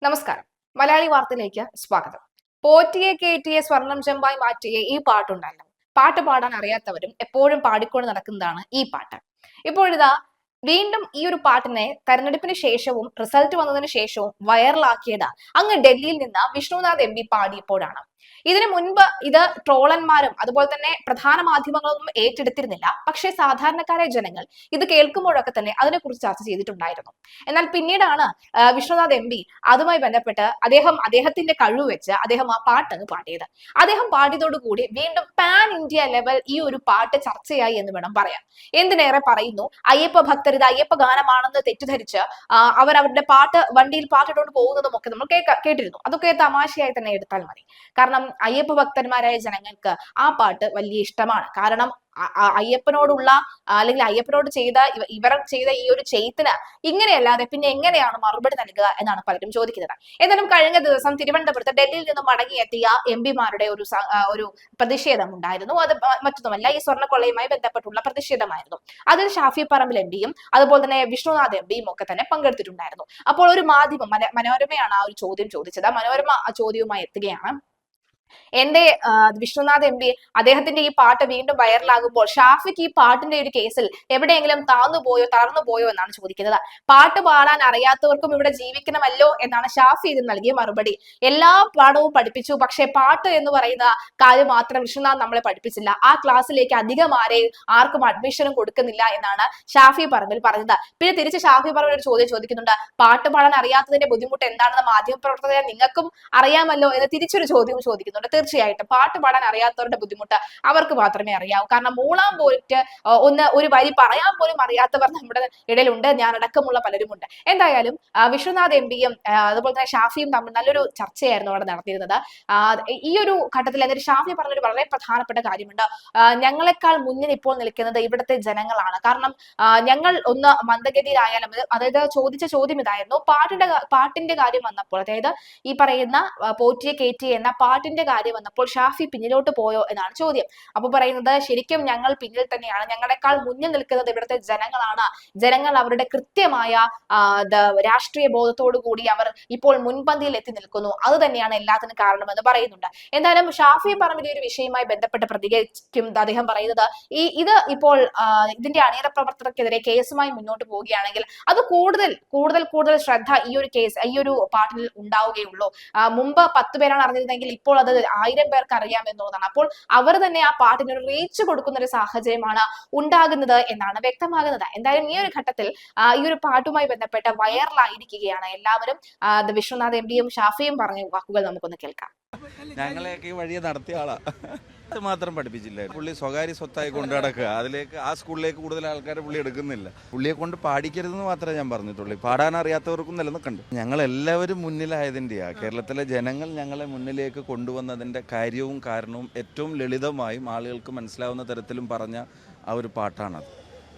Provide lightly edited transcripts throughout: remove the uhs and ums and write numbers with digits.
നമസ്കാരം. മലയാളി വാർത്തയിലേക്ക് സ്വാഗതം. പോറ്റിയെ കേറ്റിയെ സ്വർണം ചെമ്പായി മാറ്റിയ ഈ പാട്ടുണ്ടല്ലോ. പാട്ട് പാടാൻ അറിയാത്തവരും എപ്പോഴും പാടിക്കൊണ്ട് നടക്കുന്നതാണ് ഈ പാട്ട്. ഇപ്പോഴിതാ വീണ്ടും ഈ ഒരു പാട്ടിനെ തെരഞ്ഞെടുപ്പിന് ശേഷവും റിസൾട്ട് വന്നതിന് ശേഷവും വൈറലാക്കിയത് അങ്ങ് ഡൽഹിയിൽ നിന്ന് വിഷ്ണുനാഥ് എം പി പാടിയപ്പോഴാണ്. ഇതിനു മുൻപ് ഇത് ട്രോളന്മാരും അതുപോലെ തന്നെ പ്രധാന മാധ്യമങ്ങളൊന്നും ഏറ്റെടുത്തിരുന്നില്ല. പക്ഷേ സാധാരണക്കാരായ ജനങ്ങൾ ഇത് കേൾക്കുമ്പോഴൊക്കെ തന്നെ അതിനെക്കുറിച്ച് ചർച്ച ചെയ്തിട്ടുണ്ടായിരുന്നു. എന്നാൽ പിന്നീടാണ് വിഷ്ണുനാഥ് എം പി അതുമായി ബന്ധപ്പെട്ട് അദ്ദേഹത്തിന്റെ കഴിവ് വെച്ച് അദ്ദേഹം ആ പാട്ടങ്ങ് പാടിയത്. അദ്ദേഹം പാടിയതോടുകൂടി വീണ്ടും പാൻ ഇന്ത്യ ലെവൽ ഈ ഒരു പാട്ട് ചർച്ചയായി എന്ന് വേണം പറയാൻ. എന്തിനേറെ പറയുന്നു, അയ്യപ്പ ഭക്തർ ഇത് അയ്യപ്പ ഗാനമാണെന്ന് തെറ്റിദ്ധരിച്ച് അവരുടെ പാട്ട് വണ്ടിയിൽ പാട്ടിട്ടുകൊണ്ട് പോകുന്നതും ഒക്കെ നമ്മൾ കേട്ടിരുന്നു. അതൊക്കെ തമാശയായി തന്നെ എടുത്താൽ മതി. കാരണം അയ്യപ്പ ഭക്തന്മാരായ ജനങ്ങൾക്ക് ആ പാട്ട് വലിയ ഇഷ്ടമാണ്. കാരണം അയ്യപ്പനോടുള്ള അല്ലെങ്കിൽ അയ്യപ്പനോട് ഇവർ ചെയ്ത ഈ ഒരു ചെയ്ത്തിന് ഇങ്ങനെയല്ലാതെ പിന്നെ എങ്ങനെയാണ് മറുപടി നൽകുക എന്നാണ് പലരും ചോദിക്കുന്നത്. എന്നാലും കഴിഞ്ഞ ദിവസം തിരുവനന്തപുരത്ത് ഡൽഹിയിൽ നിന്നും മടങ്ങിയെത്തിയ എം പിമാരുടെ ഒരു പ്രതിഷേധം ഉണ്ടായിരുന്നു. അത് മറ്റൊന്നുമല്ല, ഈ സ്വർണ്ണക്കൊള്ളയുമായി ബന്ധപ്പെട്ടുള്ള പ്രതിഷേധമായിരുന്നു. അതിൽ ഷാഫി പറമ്പിൽ എം പിയും അതുപോലെ തന്നെ വിഷ്ണുനാഥ് എം പിയും ഒക്കെ തന്നെ പങ്കെടുത്തിട്ടുണ്ടായിരുന്നു. അപ്പോൾ ഒരു മാധ്യമം മനോരമയാണ് ആ ഒരു ചോദ്യം ചോദിച്ചത്. മനോരമ ആ ചോദ്യവുമായി എത്തുകയാണ്. എന്റെ വിശ്വനാഥ് എം പി അദ്ദേഹത്തിന്റെ ഈ പാട്ട് വീണ്ടും വൈറലാകുമ്പോൾ ഷാഫിക്ക് ഈ പാട്ടിന്റെ ഒരു കേസിൽ എവിടെയെങ്കിലും തളർന്നു പോയോ എന്നാണ് ചോദിക്കുന്നത്. പാട്ട് പാടാൻ അറിയാത്തവർക്കും ഇവിടെ ജീവിക്കണമല്ലോ എന്നാണ് ഷാഫി ഇതിന് നൽകിയ മറുപടി. എല്ലാ പാഠവും പഠിപ്പിച്ചു, പക്ഷെ പാട്ട് എന്ന് പറയുന്ന കാര്യം മാത്രം വിശ്വനാഥ് നമ്മളെ പഠിപ്പിച്ചില്ല. ആ ക്ലാസ്സിലേക്ക് ആർക്കും അഡ്മിഷനും കൊടുക്കുന്നില്ല എന്നാണ് ഷാഫി പറമ്പിൽ പറഞ്ഞത്. പിന്നെ തിരിച്ച് ഷാഫി പറമ്പിൽ ഒരു ചോദ്യം ചോദിക്കുന്നുണ്ട്, പാട്ട് പാടാൻ അറിയാത്തതിന്റെ ബുദ്ധിമുട്ട് എന്താണെന്ന് മാധ്യമപ്രവർത്തകരെ നിങ്ങൾക്കും അറിയാമല്ലോ എന്ന് തിരിച്ചൊരു ചോദ്യം ചോദിക്കുന്നു. തീർച്ചയായിട്ടും പാട്ട് പാടാൻ അറിയാത്തവരുടെ ബുദ്ധിമുട്ട് അവർക്ക് മാത്രമേ അറിയാവൂ. കാരണം മൂളാൻ പോയിട്ട് ഒരു വരി പറയാൻ പോലും അറിയാത്തവർ നമ്മുടെ ഇടയിലുണ്ട്. ഞാൻ അടക്കമുള്ള പലരുമുണ്ട്. എന്തായാലും വിശ്വനാഥ് എം പിയും അതുപോലെ തന്നെ ഷാഫിയും തമ്മിൽ നല്ലൊരു ചർച്ചയായിരുന്നു അവിടെ നടത്തിയിരുന്നത്. ഈ ഒരു ഘട്ടത്തിൽ എന്നിട്ട് ഷാഫി പറഞ്ഞൊരു വളരെ പ്രധാനപ്പെട്ട കാര്യമുണ്ട്. ഞങ്ങളെക്കാൾ മുന്നിൽ ഇപ്പോൾ നിൽക്കുന്നത് ഇവിടുത്തെ ജനങ്ങളാണ്. കാരണം ഞങ്ങൾ ഒന്ന് മന്ദഗതിയിലായാലും, അതായത് ചോദിച്ച ചോദ്യം ഇതായിരുന്നു, പാട്ടിന്റെ കാര്യം വന്നപ്പോൾ, അതായത് ഈ പറയുന്ന പോറ്റിയെ കേറ്റി എന്ന പാട്ടിന്റെ കാര്യം വന്നപ്പോൾ ഷാഫി പിന്നിലോട്ട് പോയോ എന്നാണ് ചോദ്യം. അപ്പൊ പറയുന്നത്, ശരിക്കും ഞങ്ങൾ പിന്നിൽ തന്നെയാണ്, ഞങ്ങളെക്കാൾ മുന്നിൽ നിൽക്കുന്നത് ഇവിടുത്തെ ജനങ്ങളാണ്. ജനങ്ങൾ അവരുടെ കൃത്യമായ രാഷ്ട്രീയ ബോധത്തോടു കൂടി അവർ ഇപ്പോൾ മുൻപന്തിയിൽ എത്തി നിൽക്കുന്നു. അത് തന്നെയാണ് എല്ലാത്തിനും കാരണമെന്ന് പറയുന്നുണ്ട്. എന്തായാലും ഷാഫി പറമ്പിൽ ഒരു വിഷയവുമായി ബന്ധപ്പെട്ട് പ്രതികരിക്കും അദ്ദേഹം പറയുന്നത്, ഇത് ഇപ്പോൾ ഇതിന്റെ അണിയറ പ്രവർത്തകർക്കെതിരെ കേസുമായി മുന്നോട്ട് പോവുകയാണെങ്കിൽ അത് കൂടുതൽ ശ്രദ്ധ ഈ ഒരു പാട്ടിൽ ഉണ്ടാവുകയുള്ളൂ. മുമ്പ് 10 പേരാണ് അറിഞ്ഞിരുന്നെങ്കിൽ ഇപ്പോൾ അത് 1000 പേർക്ക് അറിയാം എന്നുള്ളതാണ്. അപ്പോൾ അവർ തന്നെ ആ പാട്ടിന് ഒരു റീച്ച് കൊടുക്കുന്ന ഒരു സാഹചര്യമാണ് ഉണ്ടാകുന്നത് എന്നാണ് വ്യക്തമാകുന്നത്. എന്തായാലും ഈ ഒരു ഘട്ടത്തിൽ ഈ ഒരു പാട്ടുമായി ബന്ധപ്പെട്ട വൈറലായിരിക്കുകയാണ് എല്ലാവരും. വിശ്വനാഥ് എം പിയും ഷാഫിയും പറഞ്ഞ വാക്കുകൾ നമുക്കൊന്ന് കേൾക്കാം. ഞങ്ങളെയൊക്കെ ഈ വഴിയെ നടത്തിയ ആളാ. അത് മാത്രം പഠിപ്പിച്ചില്ല. പുള്ളി സ്വകാര്യ സ്വത്തായി കൊണ്ടു നടക്കുക. ആ സ്കൂളിലേക്ക് കൂടുതൽ ആൾക്കാരെ പുള്ളി എടുക്കുന്നില്ല. പുള്ളിയെ കൊണ്ട് പാടിക്കരുതെന്ന് മാത്രമേ ഞാൻ പറഞ്ഞിട്ടുള്ളൂ. പാടാൻ അറിയാത്തവർക്കും നിലനിൽക്കണ്ട്. ഞങ്ങൾ എല്ലാവരും മുന്നിലായതിൻ്റെയാ. കേരളത്തിലെ ജനങ്ങൾ ഞങ്ങളെ മുന്നിലേക്ക് കൊണ്ടുവന്നതിൻ്റെ കാര്യവും കാരണവും ഏറ്റവും ലളിതമായും ആളുകൾക്ക് മനസ്സിലാവുന്ന തരത്തിലും പറഞ്ഞ ആ ഒരു പാട്ടാണത്.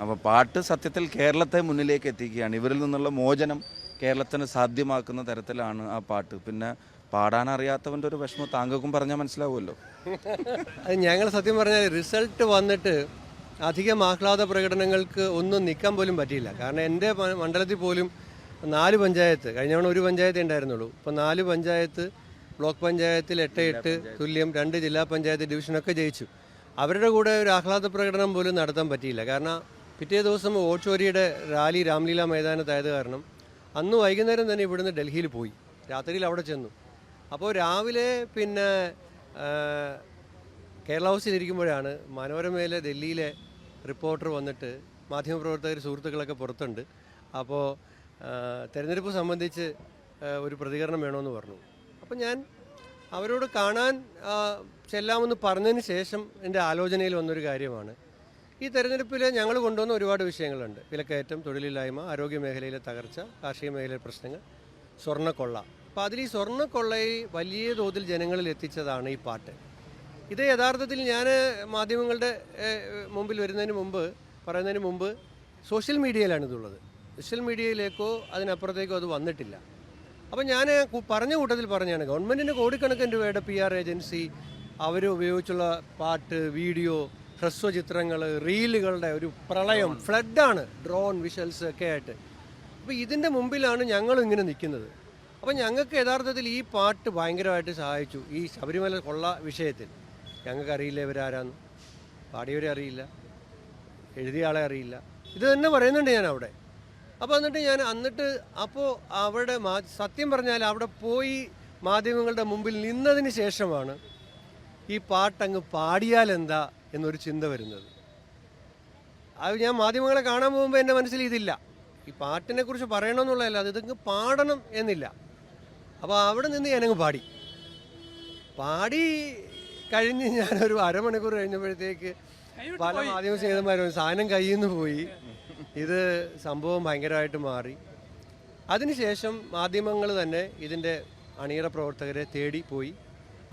അപ്പോൾ പാട്ട് സത്യത്തിൽ കേരളത്തെ മുന്നിലേക്ക് എത്തിക്കുകയാണ്. ഇവരിൽ നിന്നുള്ള മോചനം കേരളത്തിന് സാധ്യമാക്കുന്ന തരത്തിലാണ് ആ പാട്ട്. പിന്നെ പാടാൻ അറിയാത്തവൻ്റെ ഒരു വിഷമം താങ്കൾക്കും പറഞ്ഞാൽ മനസ്സിലാവുമല്ലോ. അത് ഞങ്ങൾ സത്യം പറഞ്ഞാൽ റിസൾട്ട് വന്നിട്ട് അധികം ആഹ്ലാദ പ്രകടനങ്ങൾക്ക് ഒന്നും നിൽക്കാൻ പോലും പറ്റിയില്ല. കാരണം എൻ്റെ മണ്ഡലത്തിൽ പോലും 4 പഞ്ചായത്ത്, കഴിഞ്ഞ തവണ ഒരു പഞ്ചായത്തേ ഉണ്ടായിരുന്നുള്ളൂ. ഇപ്പോൾ 4 പഞ്ചായത്ത്, ബ്ലോക്ക് പഞ്ചായത്തിൽ 8 തുല്യം, 2 ജില്ലാ പഞ്ചായത്ത് ഡിവിഷനൊക്കെ ജയിച്ചു. അവരുടെ കൂടെ ഒരു ആഹ്ലാദ പ്രകടനം പോലും നടത്താൻ പറ്റിയില്ല. കാരണം പിറ്റേ ദിവസം ഓച്ചോരിയുടെ റാലി രാംലീല മൈതാനത്തായത് കാരണം അന്ന് വൈകുന്നേരം തന്നെ ഇവിടുന്ന് ഡൽഹിയിൽ പോയി, രാത്രിയിൽ അവിടെ ചെന്നു. അപ്പോൾ രാവിലെ പിന്നെ കേരള ഹൗസിലിരിക്കുമ്പോഴാണ് മനോരമയിലെ ഡൽഹിയിലെ റിപ്പോർട്ടർ വന്നിട്ട്, മാധ്യമപ്രവർത്തകർ സുഹൃത്തുക്കളൊക്കെ പുറത്തുണ്ട്, അപ്പോൾ തെരഞ്ഞെടുപ്പ് സംബന്ധിച്ച് ഒരു പ്രതികരണം വേണമെന്ന് പറഞ്ഞു. അപ്പോൾ ഞാൻ അവരോട് കാണാൻ ചെല്ലാമെന്ന് പറഞ്ഞതിന് ശേഷം എൻ്റെ ആലോചനയിൽ വന്നൊരു കാര്യമാണ്, ഈ തെരഞ്ഞെടുപ്പിൽ ഞങ്ങൾ കൊണ്ടുവന്ന ഒരുപാട് വിഷയങ്ങളുണ്ട്. വിലക്കയറ്റം, തൊഴിലില്ലായ്മ, ആരോഗ്യ മേഖലയിലെ തകർച്ച, കാർഷിക മേഖലയിലെ പ്രശ്നങ്ങൾ, സ്വർണ്ണക്കൊള്ള. അപ്പോൾ അതിൽ ഈ സ്വർണ്ണക്കൊള്ളയെ വലിയ തോതിൽ ജനങ്ങളിൽ എത്തിച്ചതാണ് ഈ പാട്ട്. ഇത് യഥാർത്ഥത്തിൽ ഞാൻ മാധ്യമങ്ങളുടെ മുമ്പിൽ പറയുന്നതിന് മുമ്പ് സോഷ്യൽ മീഡിയയിലാണ് ഇതുള്ളത്. സോഷ്യൽ മീഡിയയിലേക്കോ അതിനപ്പുറത്തേക്കോ അത് വന്നിട്ടില്ല. അപ്പോൾ ഞാൻ പറഞ്ഞ കൂട്ടത്തിൽ പറഞ്ഞാണ്, ഗവൺമെൻറ്റിന് കോടിക്കണക്കിന് രൂപയുടെ PR ഏജൻസി അവർ ഉപയോഗിച്ചുള്ള പാട്ട്, വീഡിയോ, ഹ്രസ്വചിത്രങ്ങൾ, റീലുകളുടെ ഒരു പ്രളയം, ഫ്ലഡാണ്, ഡ്രോൺ വിഷ്വൽസ് ഒക്കെ ആയിട്ട്. അപ്പോൾ ഇതിൻ്റെ മുമ്പിലാണ് ഞങ്ങളും ഇങ്ങനെ നിൽക്കുന്നത്. അപ്പം ഞങ്ങൾക്ക് യഥാർത്ഥത്തിൽ ഈ പാട്ട് ഭയങ്കരമായിട്ട് സഹായിച്ചു. ഈ ശബരിമല കൊള്ള വിഷയത്തിൽ ഞങ്ങൾക്കറിയില്ല ഇവരാരാന്ന്, പാടിയവരെ അറിയില്ല, എഴുതിയ ആളെ അറിയില്ല. ഇത് തന്നെ പറയുന്നുണ്ട് ഞാൻ അവിടെ. അപ്പോൾ അപ്പോൾ അവിടെ സത്യം പറഞ്ഞാൽ അവിടെ പോയി മാധ്യമങ്ങളുടെ മുമ്പിൽ നിന്നതിന് ശേഷമാണ് ഈ പാട്ടങ്ങ് പാടിയാൽ എന്താ എന്നൊരു ചിന്ത വരുന്നത്. അത് ഞാൻ മാധ്യമങ്ങളെ കാണാൻ പോകുമ്പോൾ എൻ്റെ മനസ്സിൽ ഇതില്ല, ഈ പാട്ടിനെ കുറിച്ച് പറയണമെന്നുള്ളതല്ല, അത് ഇതങ്ങ് പാടണം എന്നില്ല. അപ്പോൾ അവിടെ നിന്ന് ഞാനങ്ങ് പാടി കഴിഞ്ഞ് ഞാനൊരു അരമണിക്കൂർ കഴിഞ്ഞപ്പോഴത്തേക്ക് പല മാധ്യമ സ്നേഹിതന്മാരും സാധനം കയ്യിൽ നിന്ന് പോയി, ഇത് സംഭവം ഭയങ്കരമായിട്ട് മാറി. അതിനുശേഷം മാധ്യമങ്ങൾ തന്നെ ഇതിൻ്റെ അണിയറ പ്രവർത്തകരെ തേടി പോയി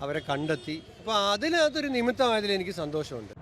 അവരെ കണ്ടെത്തി. അപ്പോൾ അതിനകത്തൊരു നിമിത്തമായതിൽ എനിക്ക് സന്തോഷമുണ്ട്.